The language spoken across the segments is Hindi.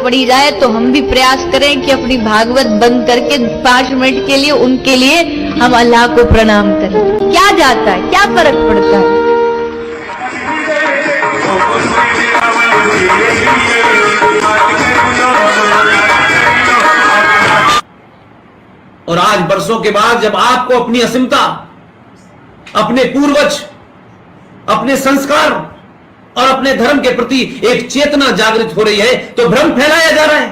पड़ी जाए तो हम भी प्रयास करें कि अपनी भागवत बंद करके 5 मिनट के लिए उनके लिए हम अल्लाह को प्रणाम करें। क्या जाता है, क्या फर्क पड़ता है। और आज बरसों के बाद जब आपको अपनी अस्मिता, अपने पूर्वज, अपने संस्कार और अपने धर्म के प्रति एक चेतना जागृत हो रही है तो भ्रम फैलाया जा रहा है।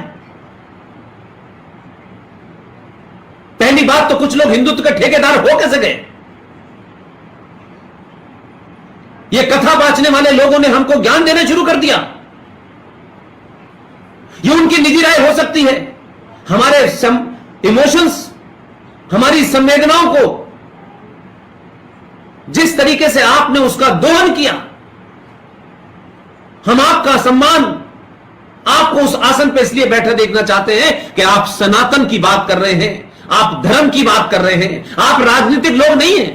पहली बात तो कुछ लोग हिंदुत्व के ठेकेदार हो कैसे गए। ये कथा बांचने वाले लोगों ने हमको ज्ञान देना शुरू कर दिया। ये उनकी निजी राय हो सकती है। हमारे इमोशंस, हमारी संवेदनाओं को जिस तरीके से आपने उसका दोहन किया, हम आपका सम्मान, आपको उस आसन पर इसलिए बैठे देखना चाहते हैं कि आप सनातन की बात कर रहे हैं, आप धर्म की बात कर रहे हैं, आप राजनीतिक लोग नहीं हैं।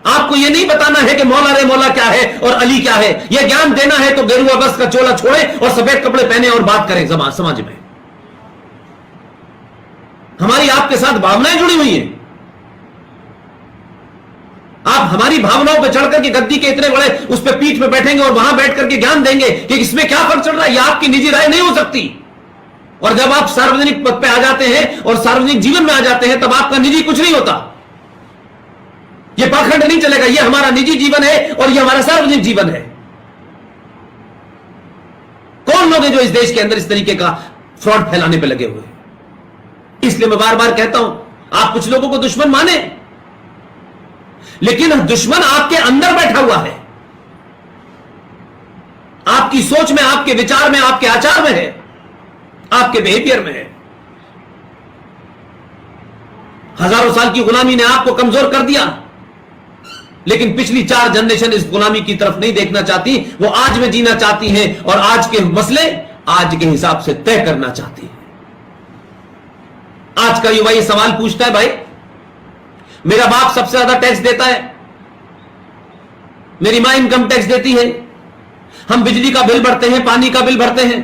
आपको यह नहीं बताना है कि मौला रे मौला क्या है और अली क्या है। यह ज्ञान देना है तो गेरुआ बस का चोला छोड़े और सफेद कपड़े पहने और बात करें समाज में। हमारी आपके साथ भावनाएं जुड़ी हुई हैं। आप हमारी भावनाओं पर चढ़कर के गद्दी के इतने बड़े उस पर पीठ में बैठेंगे और वहां बैठ करके ज्ञान देंगे कि इसमें क्या फर्क चल रहा है। यह आपकी निजी राय नहीं हो सकती। और जब आप सार्वजनिक पद पे आ जाते हैं और सार्वजनिक जीवन में आ जाते हैं तब आपका निजी कुछ नहीं होता। यह पाखंड नहीं चलेगा। यह हमारा निजी जीवन है और यह हमारा सार्वजनिक जीवन है। कौन लोग हैं जो इस देश के अंदर इस तरीके का फ्रॉड फैलाने पे लगे हुए हैं। इसलिए मैं बार बार कहता हूं, आप कुछ लोगों को दुश्मन माने, लेकिन दुश्मन आपके अंदर बैठा हुआ है, आपकी सोच में, आपके विचार में, आपके आचार में है, आपके बिहेवियर में है। हजारों साल की गुलामी ने आपको कमजोर कर दिया, लेकिन पिछली 4 जनरेशन इस गुलामी की तरफ नहीं देखना चाहती। वो आज में जीना चाहती हैं और आज के मसले आज के हिसाब से तय करना चाहती है। आज का युवा ये सवाल पूछता है, भाई मेरा बाप सबसे ज्यादा टैक्स देता है, मेरी मां इनकम टैक्स देती है, हम बिजली का बिल भरते हैं, पानी का बिल भरते हैं,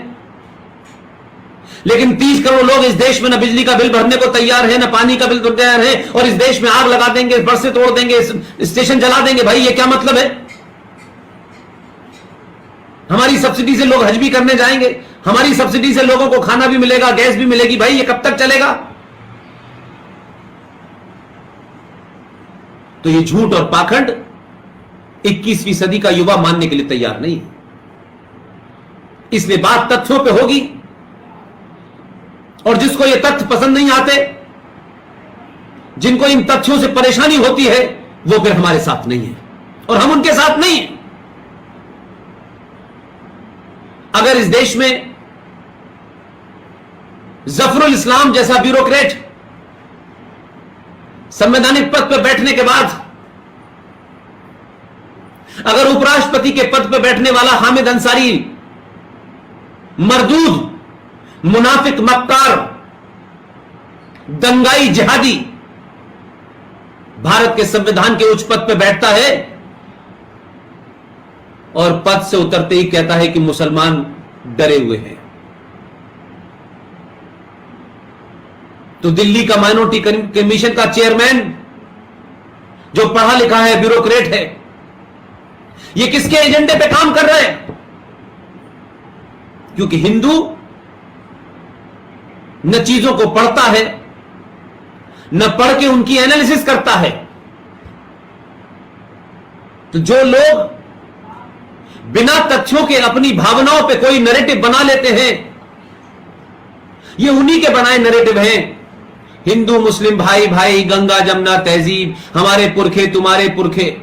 लेकिन 30 करोड़ लोग इस देश में ना बिजली का बिल भरने को तैयार है, ना पानी का बिल तो तैयार है, और इस देश में आग लगा देंगे, बरसे तोड़ देंगे, स्टेशन जला देंगे। भाई ये क्या मतलब है। हमारी सब्सिडी से लोग हज भी करने जाएंगे, हमारी सब्सिडी से लोगों को खाना भी मिलेगा, गैस भी मिलेगी। भाई ये कब तक चलेगा। तो ये झूठ और पाखंड 21वीं सदी का युवा मानने के लिए तैयार नहीं है। इसलिए बात तथ्यों पे होगी, और जिसको ये तथ्य पसंद नहीं आते, जिनको इन तथ्यों से परेशानी होती है, वो फिर हमारे साथ नहीं है और हम उनके साथ नहीं है। अगर इस देश में जफरुल इस्लाम जैसा ब्यूरोक्रेट संवैधानिक पद पर बैठने के बाद, अगर उपराष्ट्रपति के पद पर बैठने वाला हामिद अंसारी मरदूद, मुनाफिक, मक्कार, दंगाई, जिहादी भारत के संविधान के उच्च पद पर बैठता है और पद से उतरते ही कहता है कि मुसलमान डरे हुए हैं, तो दिल्ली का माइनॉरिटी कमीशन का चेयरमैन जो पढ़ा लिखा है, ब्यूरोक्रेट है, ये किसके एजेंडे पे काम कर रहे हैं। क्योंकि हिंदू न चीजों को पढ़ता है, न पढ़ के उनकी एनालिसिस करता है। तो जो लोग बिना तथ्यों के अपनी भावनाओं पे कोई नैरेटिव बना लेते हैं, ये उन्हीं के बनाए नैरेटिव हैं। हिंदू मुस्लिम भाई भाई, गंगा जमुना तहजीब, हमारे पुरखे तुम्हारे पुरखे।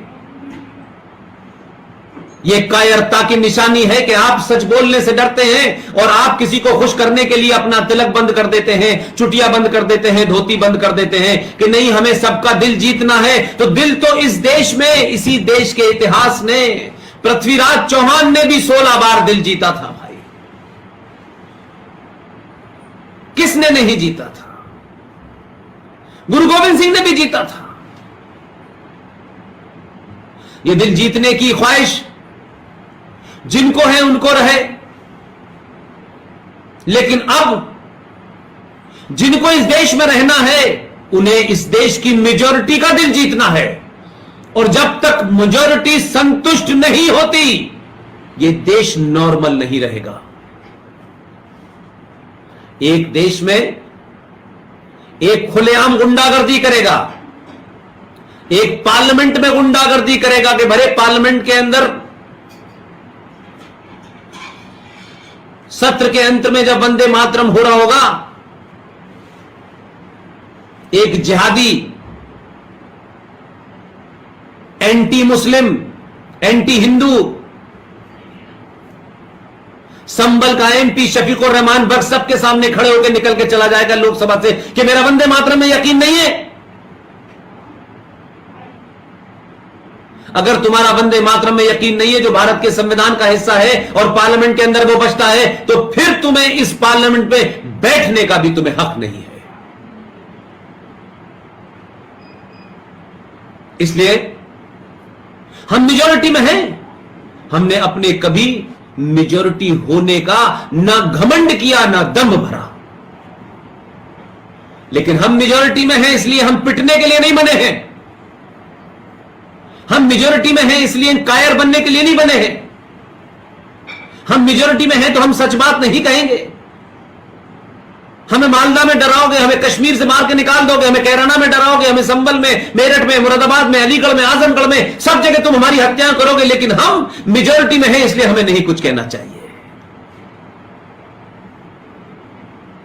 यह कायरता की निशानी है कि आप सच बोलने से डरते हैं और आप किसी को खुश करने के लिए अपना तिलक बंद कर देते हैं, चुटिया बंद कर देते हैं, धोती बंद कर देते हैं कि नहीं हमें सबका दिल जीतना है। तो दिल तो इस देश में, इसी देश के इतिहास ने, पृथ्वीराज चौहान ने भी 16 बार दिल जीता था। भाई किसने नहीं जीता था। गुरु गोविंद सिंह ने भी जीता था। यह दिल जीतने की ख्वाहिश जिनको है उनको रहे, लेकिन अब जिनको इस देश में रहना है उन्हें इस देश की मेजॉरिटी का दिल जीतना है, और जब तक मेजॉरिटी संतुष्ट नहीं होती यह देश नॉर्मल नहीं रहेगा। एक देश में एक खुलेआम गुंडागर्दी करेगा, एक पार्लियामेंट में गुंडागर्दी करेगा कि भरे पार्लियामेंट के अंदर सत्र के अंत में जब वंदे मातरम हो रहा होगा, एक जिहादी एंटी मुस्लिम एंटी हिंदू संबल का एमपी शफीकुर रहमान बख्श सबके सामने खड़े होकर निकल के चला जाएगा लोकसभा से कि मेरा वंदे मातरम में यकीन नहीं है। अगर तुम्हारा वंदे मातरम में यकीन नहीं है, जो भारत के संविधान का हिस्सा है और पार्लियामेंट के अंदर वो बचता है, तो फिर तुम्हें इस पार्लियामेंट में बैठने का भी तुम्हें हक नहीं है। इसलिए हम मेजॉरिटी में हैं, हमने अपने कभी मेजॉरिटी होने का ना घमंड किया ना दम भरा, लेकिन हम मेजॉरिटी में हैं इसलिए हम पिटने के लिए नहीं बने हैं। हम मेजॉरिटी में हैं इसलिए कायर बनने के लिए नहीं बने हैं। हम मेजॉरिटी में हैं तो हम सच बात नहीं कहेंगे। हमें मालदा में डराओगे, हमें कश्मीर से मार के निकाल दोगे, हमें कैराना में डराओगे, हमें संबल में, मेरठ में, मुरादाबाद में, अलीगढ़ में, आजमगढ़ में, सब जगह तुम हमारी हत्याएं करोगे, लेकिन हम मेजॉरिटी में हैं इसलिए हमें नहीं कुछ कहना चाहिए।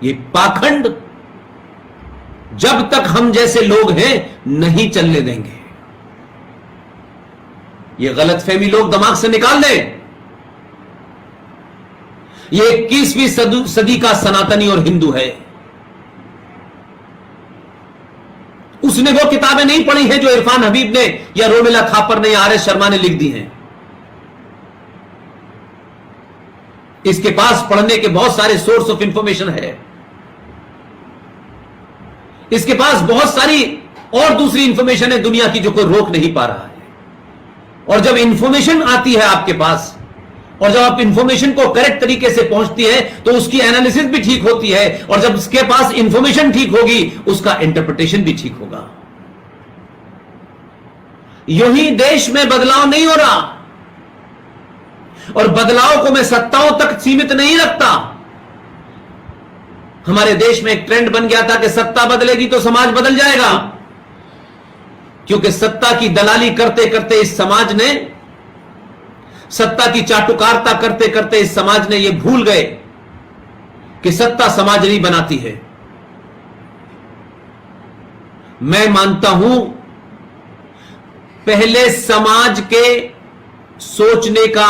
ये पाखंड जब तक हम जैसे लोग हैं नहीं चलने देंगे। ये गलतफहमी लोग दिमाग से निकाल दें। ये 21वीं सदी का सनातनी और हिंदू है। उसने वो किताबें नहीं पढ़ी हैं जो इरफान हबीब ने या रोमिला थापर ने या आर एस शर्मा ने लिख दी हैं। इसके पास पढ़ने के बहुत सारे सोर्स ऑफ इंफॉर्मेशन है। इसके पास बहुत सारी और दूसरी इंफॉर्मेशन है दुनिया की जो कोई रोक नहीं पा रहा है। और जब इंफॉर्मेशन आती है आपके पास और जब आप इंफॉर्मेशन को करेक्ट तरीके से पहुंचती है तो उसकी एनालिसिस भी ठीक होती है, और जब उसके पास इंफॉर्मेशन ठीक होगी उसका इंटरप्रिटेशन भी ठीक होगा। यूं ही देश में बदलाव नहीं हो रहा, और बदलाव को मैं सत्ताओं तक सीमित नहीं रखता। हमारे देश में एक ट्रेंड बन गया था कि सत्ता बदलेगी तो समाज बदल जाएगा, क्योंकि सत्ता की दलाली करते करते इस समाज ने, सत्ता की चाटुकारिता करते करते इस समाज ने यह भूल गए कि सत्ता समाज नहीं बनाती है। मैं मानता हूं पहले समाज के सोचने का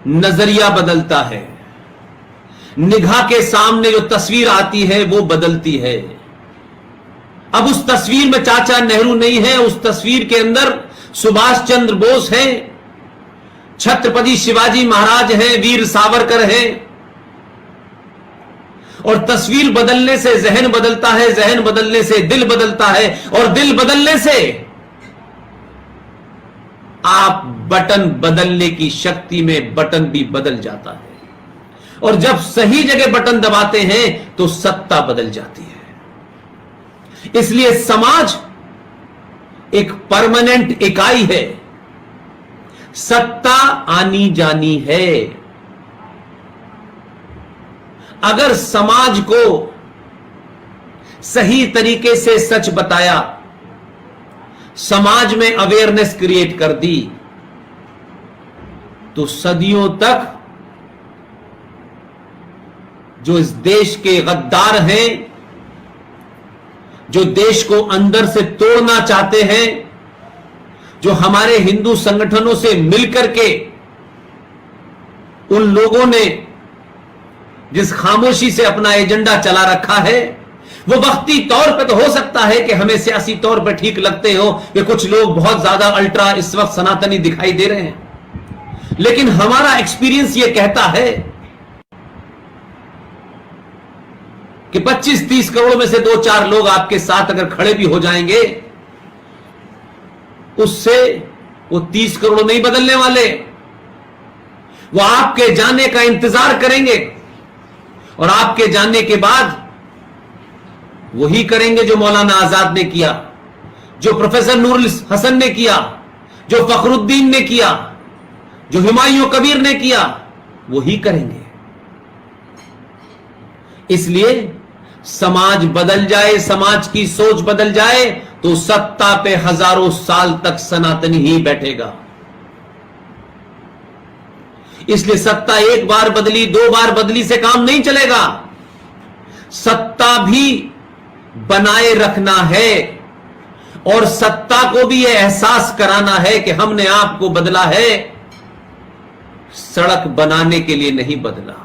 नजरिया बदलता है, निगाह के सामने जो तस्वीर आती है वो बदलती है। अब उस तस्वीर में चाचा नेहरू नहीं है, उस तस्वीर के अंदर सुभाष चंद्र बोस है, छत्रपति शिवाजी महाराज हैं, वीर सावरकर हैं। और तस्वीर बदलने से जहन बदलता है, जहन बदलने से दिल बदलता है, और दिल बदलने से आप बटन बदलने की शक्ति में बटन भी बदल जाता है। और जब सही जगह बटन दबाते हैं तो सत्ता बदल जाती है। इसलिए समाज एक परमानेंट इकाई है, सत्ता आनी जानी है। अगर समाज को सही तरीके से सच बताया, समाज में अवेयरनेस क्रिएट कर दी, तो सदियों तक जो इस देश के गद्दार हैं, जो देश को अंदर से तोड़ना चाहते हैं, जो हमारे हिंदू संगठनों से मिलकर के उन लोगों ने जिस खामोशी से अपना एजेंडा चला रखा है, वो वक्ती तौर पे तो हो सकता है कि हमें सियासी तौर पे ठीक लगते हो कि कुछ लोग बहुत ज्यादा अल्ट्रा इस वक्त सनातनी दिखाई दे रहे हैं, लेकिन हमारा एक्सपीरियंस ये कहता है कि 25-30 करोड़ में से 2-4 लोग आपके साथ अगर खड़े भी हो जाएंगे, उससे वो 30 करोड़ नहीं बदलने वाले। वो आपके जाने का इंतजार करेंगे, और आपके जानने के बाद वही करेंगे जो मौलाना आजाद ने किया, जो प्रोफेसर नूरुल हसन ने किया, जो फखरुद्दीन ने किया, जो हुमायूं कबीर ने किया, वही करेंगे। इसलिए समाज बदल जाए, समाज की सोच बदल जाए तो सत्ता पे हजारों साल तक सनातनी ही बैठेगा। इसलिए सत्ता एक बार बदली, दो बार बदली से काम नहीं चलेगा। सत्ता भी बनाए रखना है और सत्ता को भी यह एहसास कराना है कि हमने आपको बदला है, सड़क बनाने के लिए नहीं बदला।